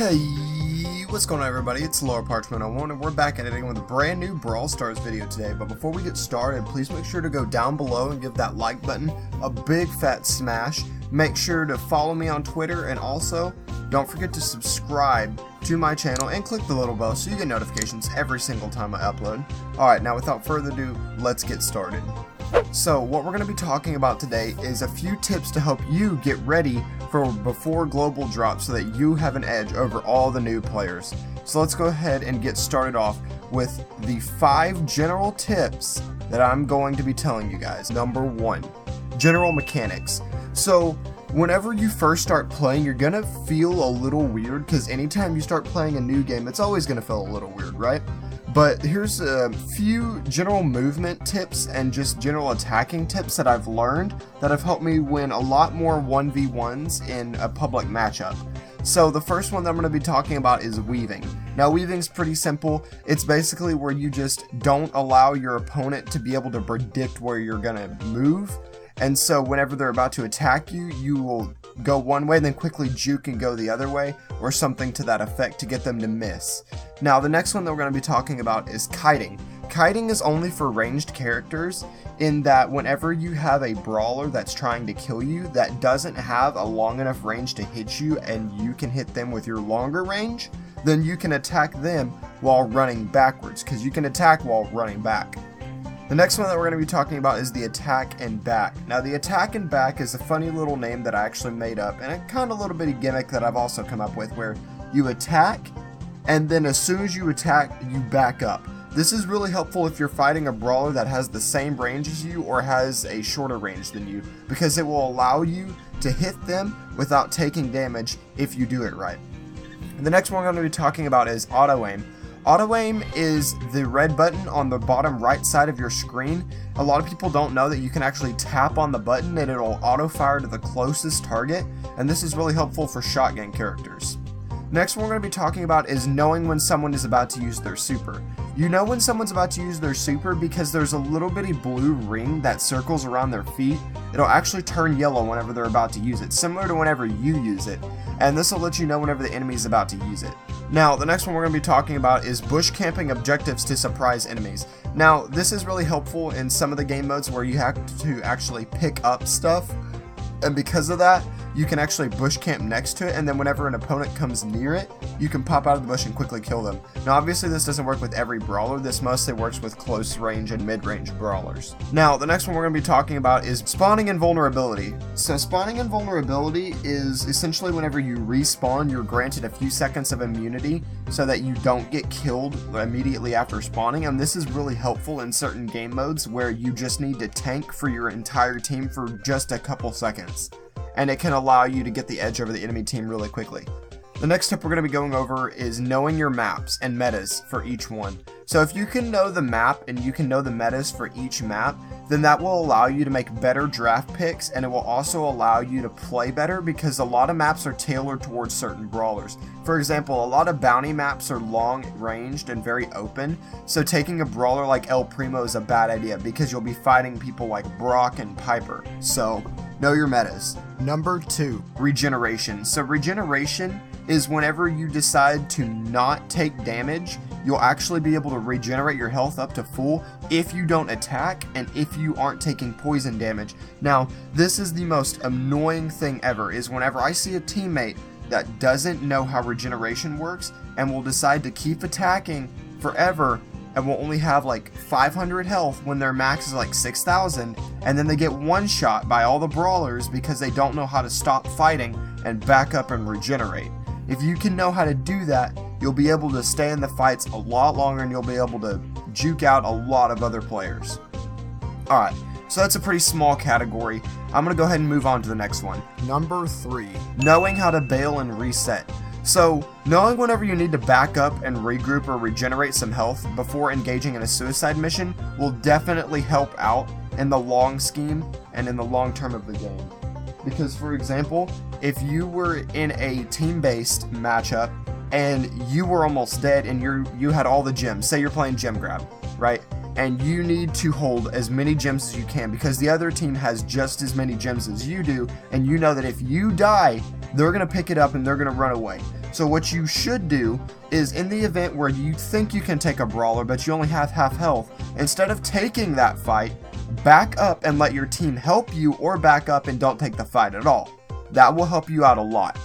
Hey, what's going on everybody? It's Lower Parchment 01 and we're back at it again with a brand new Brawl Stars video today. But before we get started, please make sure to go down below and give that like button a big fat smash. Make sure to follow me on Twitter, and also don't forget to subscribe to my channel and click the little bell so you get notifications every single time I upload. Alright, now without further ado, let's get started. So what we're going to be talking about today is a few tips to help you get ready for before global drop so that you have an edge over all the new players. So let's go ahead and get started off with the 5 general tips that I'm going to be telling you guys. Number 1, general mechanics. So whenever you first start playing, you're gonna feel a little weird because anytime you start playing a new game, it's always gonna feel a little weird, right? But here's a few general movement tips and just general attacking tips that I've learned that have helped me win a lot more 1v1s in a public matchup. So the first one that I'm going to be talking about is weaving. Now weaving's pretty simple. It's basically where you just don't allow your opponent to be able to predict where you're going to move. And so whenever they're about to attack you, you will go one way, then quickly juke and go the other way, or something to that effect to get them to miss. Now the next one that we're going to be talking about is kiting. Kiting is only for ranged characters, in that whenever you have a brawler that's trying to kill you that doesn't have a long enough range to hit you and you can hit them with your longer range, then you can attack them while running backwards, because you can attack while running back. The next one that we're going to be talking about is the attack and back. Now the attack and back is a funny little name that I actually made up, and a kind of little bitty gimmick that I've also come up with, where you attack and then as soon as you attack you back up. This is really helpful if you're fighting a brawler that has the same range as you or has a shorter range than you, because it will allow you to hit them without taking damage if you do it right. And the next one I'm going to be talking about is auto aim. Auto aim is the red button on the bottom right side of your screen. A lot of people don't know that you can actually tap on the button and it'll auto fire to the closest target, and this is really helpful for shotgun characters. Next one we're going to be talking about is knowing when someone is about to use their super. You know when someone's about to use their super because there's a little bitty blue ring that circles around their feet. It'll actually turn yellow whenever they're about to use it, similar to whenever you use it, and this will let you know whenever the enemy is about to use it. Now the next one we're going to be talking about is bush camping objectives to surprise enemies. Now this is really helpful in some of the game modes where you have to actually pick up stuff, and because of that you can actually bush camp next to it, and then whenever an opponent comes near it, you can pop out of the bush and quickly kill them. Now obviously this doesn't work with every brawler, this mostly works with close range and mid-range brawlers. Now the next one we're going to be talking about is spawning and vulnerability. So spawning and vulnerability is essentially whenever you respawn, you're granted a few seconds of immunity so that you don't get killed immediately after spawning, and this is really helpful in certain game modes where you just need to tank for your entire team for just a couple seconds, and it can allow you to get the edge over the enemy team really quickly. The next tip we're going to be going over is knowing your maps and metas for each one. So if you can know the map and you can know the metas for each map, then that will allow you to make better draft picks, and it will also allow you to play better because a lot of maps are tailored towards certain brawlers. For example, a lot of bounty maps are long ranged and very open, so taking a brawler like El Primo is a bad idea because you'll be fighting people like Brock and Piper. So know your metas. Number 2, regeneration. So regeneration is whenever you decide to not take damage, you'll actually be able to regenerate your health up to full if you don't attack and if you aren't taking poison damage. Now, this is the most annoying thing ever, is whenever I see a teammate that doesn't know how regeneration works and will decide to keep attacking forever and will only have like 500 health when their max is like 6,000, and then they get one shot by all the brawlers because they don't know how to stop fighting and back up and regenerate. If you can know how to do that, you'll be able to stay in the fights a lot longer and you'll be able to juke out a lot of other players. Alright, so that's a pretty small category. I'm going to go ahead and move on to the next one. Number 3, knowing how to bail and reset. So, knowing whenever you need to back up and regroup or regenerate some health before engaging in a suicide mission will definitely help out in the long scheme and in the long term of the game. Because for example, if you were in a team-based matchup and you were almost dead and you had all the gems, say you're playing gem grab, right? And you need to hold as many gems as you can because the other team has just as many gems as you do, and you know that if you die, they're going to pick it up and they're going to run away. So what you should do is, in the event where you think you can take a brawler but you only have half health, instead of taking that fight, back up and let your team help you, or back up and don't take the fight at all. That will help you out a lot.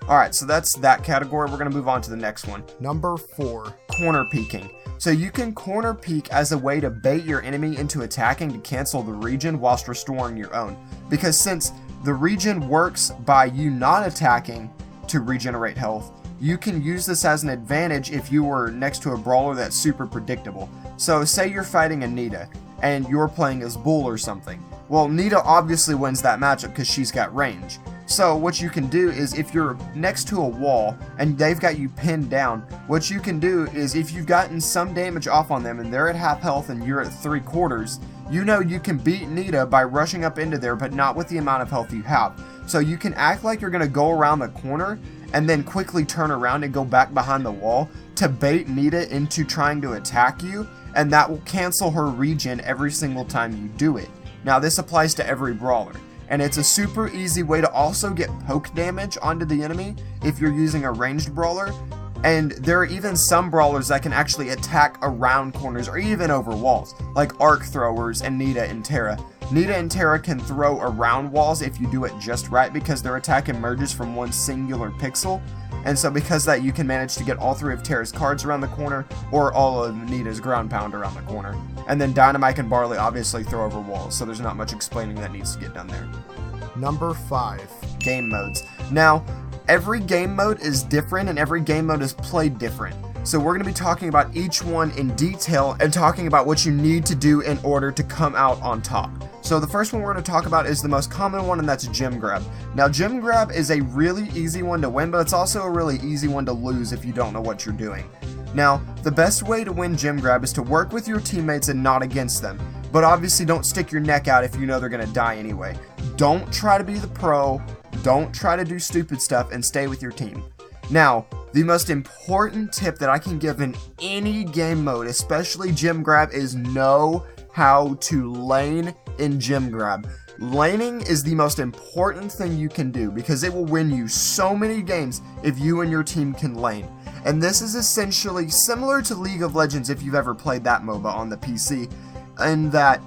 Alright, so that's that category. We're going to move on to the next one. Number 4, corner peeking. So you can corner peek as a way to bait your enemy into attacking to cancel the regen whilst restoring your own. Because since the regen works by you not attacking to regenerate health, you can use this as an advantage if you were next to a brawler that's super predictable. So say you're fighting Anita and you're playing as Bull or something. Well, Nita obviously wins that matchup because she's got range. So what you can do is, if you're next to a wall and they've got you pinned down, what you can do is, if you've gotten some damage off on them and they're at half health and you're at 3/4, you know you can beat Nita by rushing up into there, but not with the amount of health you have. So you can act like you're going to go around the corner and then quickly turn around and go back behind the wall to bait Nita into trying to attack you, and that will cancel her regen every single time you do it. Now this applies to every brawler, and it's a super easy way to also get poke damage onto the enemy if you're using a ranged brawler. And there are even some brawlers that can actually attack around corners or even over walls, like arc throwers and Nita and Terra. Nita and Terra can throw around walls if you do it just right, because their attack emerges from one singular pixel. And so because of that, you can manage to get all 3 of Terra's cards around the corner, or all of Nita's ground pound around the corner. And then Dynamite and Barley obviously throw over walls, so there's not much explaining that needs to get done there. Number 5, game modes. Now, every game mode is different and every game mode is played different. So we're going to be talking about each one in detail and talking about what you need to do in order to come out on top. So the first one we're going to talk about is the most common one, and that's Gem Grab. Now Gem Grab is a really easy one to win, but it's also a really easy one to lose if you don't know what you're doing. Now, the best way to win Gem Grab is to work with your teammates and not against them. But obviously don't stick your neck out if you know they're going to die anyway. Don't try to be the pro, don't try to do stupid stuff, and stay with your team. Now, the most important tip that I can give in any game mode, especially Gem Grab, is know how to lane in Gem Grab. Laning is the most important thing you can do, because it will win you so many games if you and your team can lane. And this is essentially similar to League of Legends if you've ever played that MOBA on the PC, in that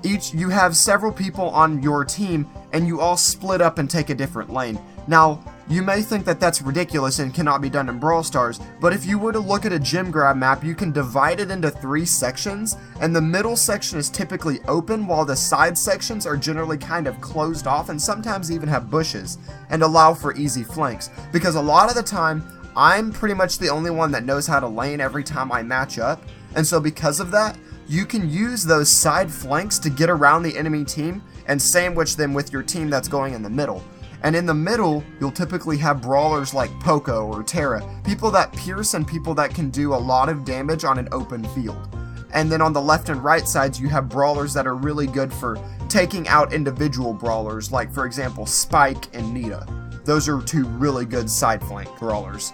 you have several people on your team and you all split up and take a different lane. Now, you may think that that's ridiculous and cannot be done in Brawl Stars, but if you were to look at a Gem Grab map, you can divide it into 3 sections, and the middle section is typically open while the side sections are generally kind of closed off and sometimes even have bushes and allow for easy flanks. Because a lot of the time, I'm pretty much the only one that knows how to lane every time I match up, and so because of that, you can use those side flanks to get around the enemy team and sandwich them with your team that's going in the middle. And in the middle, you'll typically have brawlers like Poco or Terra, people that pierce and people that can do a lot of damage on an open field. And then on the left and right sides, you have brawlers that are really good for taking out individual brawlers, like for example Spike and Nita. Those are 2 really good side flank brawlers.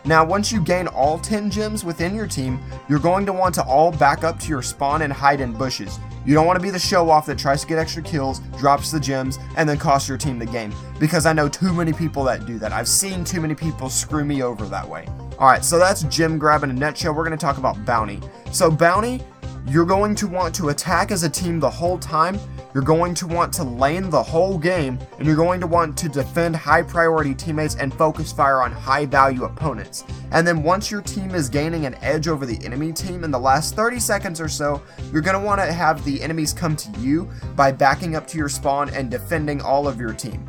Now, once you gain all 10 gems within your team, you're going to want to all back up to your spawn and hide in bushes. You don't want to be the show-off that tries to get extra kills, drops the gems, and then costs your team the game. Because I know too many people that do that. I've seen too many people screw me over that way. Alright, so that's Gem Grab in a nutshell. We're going to talk about Bounty. So Bounty, you're going to want to attack as a team the whole time. You're going to want to lane the whole game, and you're going to want to defend high priority teammates and focus fire on high value opponents. And then once your team is gaining an edge over the enemy team in the last 30 seconds or so, you're going to want to have the enemies come to you by backing up to your spawn and defending all of your team.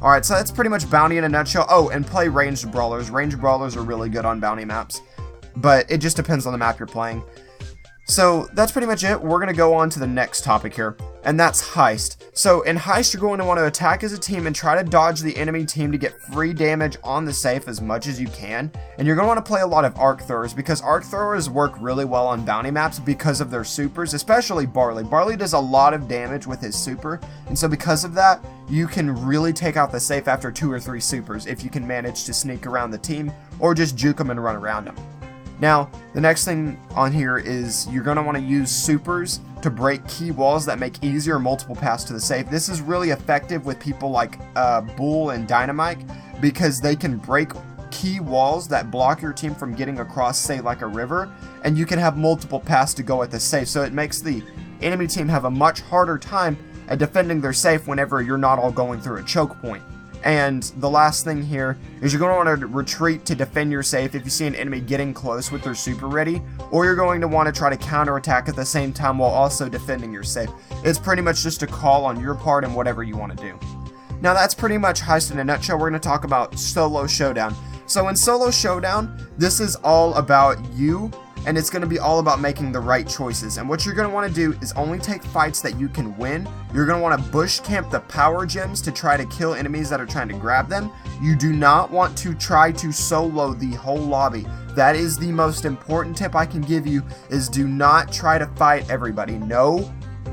Alright, so that's pretty much Bounty in a nutshell. Oh, and play ranged brawlers. Ranged brawlers are really good on Bounty maps, but it just depends on the map you're playing. So that's pretty much it. We're going to go on to the next topic here, and that's Heist. So in Heist, you're going to want to attack as a team and try to dodge the enemy team to get free damage on the safe as much as you can. And you're going to want to play a lot of arc throwers, because arc throwers work really well on bounty maps because of their supers, especially Barley. Barley does a lot of damage with his super, and so because of that, you can really take out the safe after 2 or 3 supers if you can manage to sneak around the team or just juke them and run around them. Now, the next thing on here is you're going to want to use supers to break key walls that make easier multiple paths to the safe. This is really effective with people like Bull and Dynamite, because they can break key walls that block your team from getting across, say like a river, and you can have multiple paths to go at the safe, so it makes the enemy team have a much harder time at defending their safe whenever you're not all going through a choke point. And the last thing here is you're going to want to retreat to defend your safe if you see an enemy getting close with their super ready, or you're going to want to try to counterattack at the same time while also defending your safe. It's pretty much just a call on your part and whatever you want to do. Now that's pretty much Heist in a nutshell. We're going to talk about Solo Showdown. So in Solo Showdown, this is all about you, and it's going to be all about making the right choices. And what you're going to want to do is only take fights that you can win. You're going to want to bush camp the power gems to try to kill enemies that are trying to grab them. You do not want to try to solo the whole lobby. That is the most important tip I can give you, is do not try to fight everybody. Know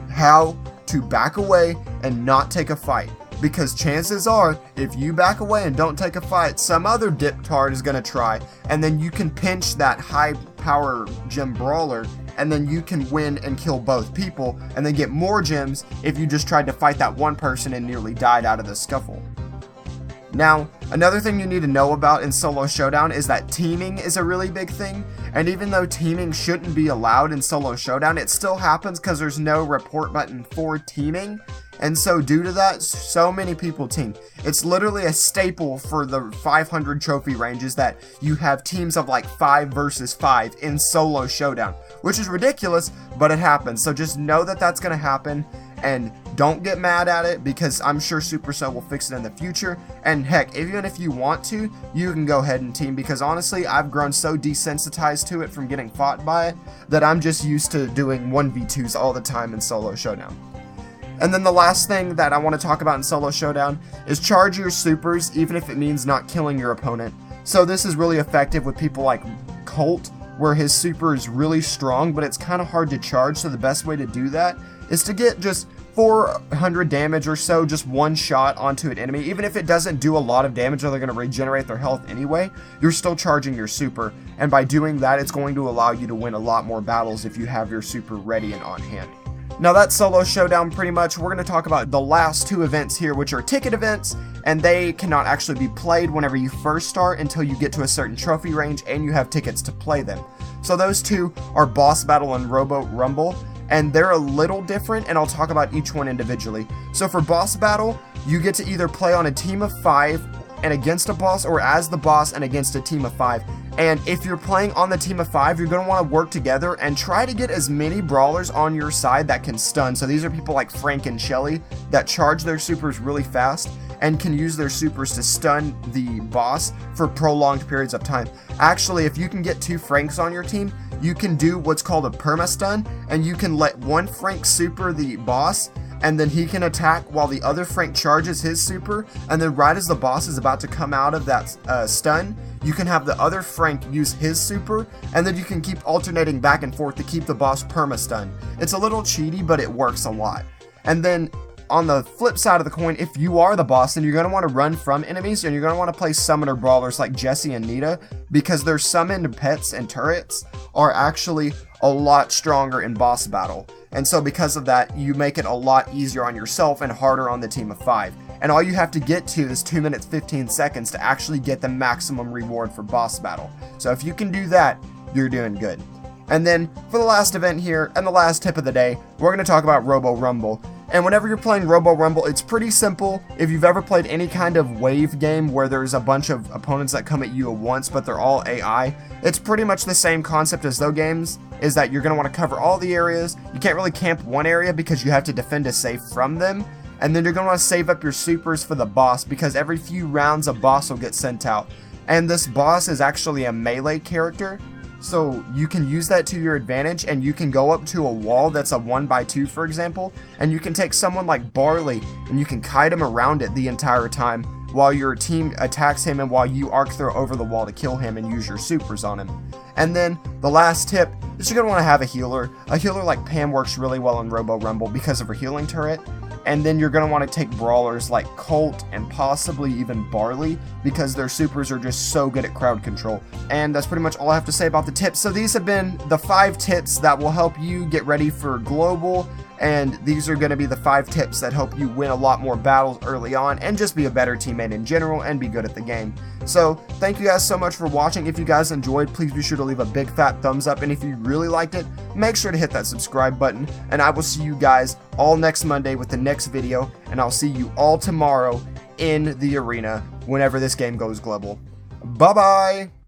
how to back away and not take a fight. Because chances are, if you back away and don't take a fight, some other diptard is going to try, and then you can pinch that high power gem brawler, and then you can win and kill both people, and then get more gems if you just tried to fight that one person and nearly died out of the scuffle. Now, another thing you need to know about in Solo Showdown is that teaming is a really big thing, and even though teaming shouldn't be allowed in Solo Showdown, it still happens because there's no report button for teaming. And so due to that, so many people team. It's literally a staple for the 500 trophy ranges that you have teams of like 5 versus 5 in Solo Showdown, which is ridiculous, but it happens. So just know that that's going to happen, and don't get mad at it, because I'm sure Supercell will fix it in the future. And heck, even if you want to, you can go ahead and team, because honestly, I've grown so desensitized to it from getting fought by it that I'm just used to doing 1v2s all the time in Solo Showdown. And then the last thing that I want to talk about in Solo Showdown is charge your supers, even if it means not killing your opponent. So this is really effective with people like Colt, where his super is really strong, but it's kind of hard to charge. So the best way to do that is to get just 400 damage or so, just one shot onto an enemy. Even if it doesn't do a lot of damage, or they're going to regenerate their health anyway, you're still charging your super. And by doing that, it's going to allow you to win a lot more battles if you have your super ready and on hand. Now that's Solo Showdown pretty much. We're going to talk about the last two events here, which are ticket events, and they cannot actually be played whenever you first start until you get to a certain trophy range and you have tickets to play them. So those two are Boss Battle and Robo Rumble, and they're a little different, and I'll talk about each one individually. So for Boss Battle, you get to either play on a team of 5 and against a boss, or as the boss and against a team of 5. And if you're playing on the team of 5, you're going to want to work together and try to get as many brawlers on your side that can stun. So these are people like Frank and Shelly that charge their supers really fast and can use their supers to stun the boss for prolonged periods of time. Actually, if you can get 2 Franks on your team, you can do what's called a perma-stun, and you can let one Frank super the boss, and then he can attack while the other Frank charges his super, and then right as the boss is about to come out of that stun, you can have the other Frank use his super, and then you can keep alternating back and forth to keep the boss perma-stun. It's a little cheaty, but it works a lot. And then on the flip side of the coin, if you are the boss, then you're going to want to run from enemies, and you're going to want to play summoner brawlers like Jessie and Nita, because their summoned pets and turrets are actually a lot stronger in boss battle. And so because of that, you make it a lot easier on yourself and harder on the team of 5. And all you have to get to is 2 minutes 15 seconds to actually get the maximum reward for boss battle. So if you can do that, you're doing good. And then for the last event here, and the last tip of the day, we're going to talk about Robo Rumble. And whenever you're playing Robo Rumble, it's pretty simple. If you've ever played any kind of wave game where there's a bunch of opponents that come at you at once, but they're all AI, it's pretty much the same concept as those games, is that you're going to want to cover all the areas. You can't really camp one area because you have to defend a safe from them. And then you're going to want to save up your supers for the boss, because every few rounds a boss will get sent out. And this boss is actually a melee character, so you can use that to your advantage, and you can go up to a wall that's a 1x2, for example, and you can take someone like Barley and you can kite him around it the entire time while your team attacks him, and while you arc throw over the wall to kill him and use your supers on him. And then the last tip is you're going to want to have a healer. A healer like Pam works really well in Robo Rumble because of her healing turret. And then you're going to want to take brawlers like Colt and possibly even Barley, because their supers are just so good at crowd control. And that's pretty much all I have to say about the tips. So these have been the 5 tips that will help you get ready for global, and these are going to be the 5 tips that help you win a lot more battles early on and just be a better teammate in general and be good at the game. So thank you guys so much for watching. If you guys enjoyed, please be sure to leave a big fat thumbs up, and if you really liked it, make sure to hit that subscribe button, and I will see you guys all next Monday with the next video, and I'll see you all tomorrow in the arena whenever this game goes global. Bye bye.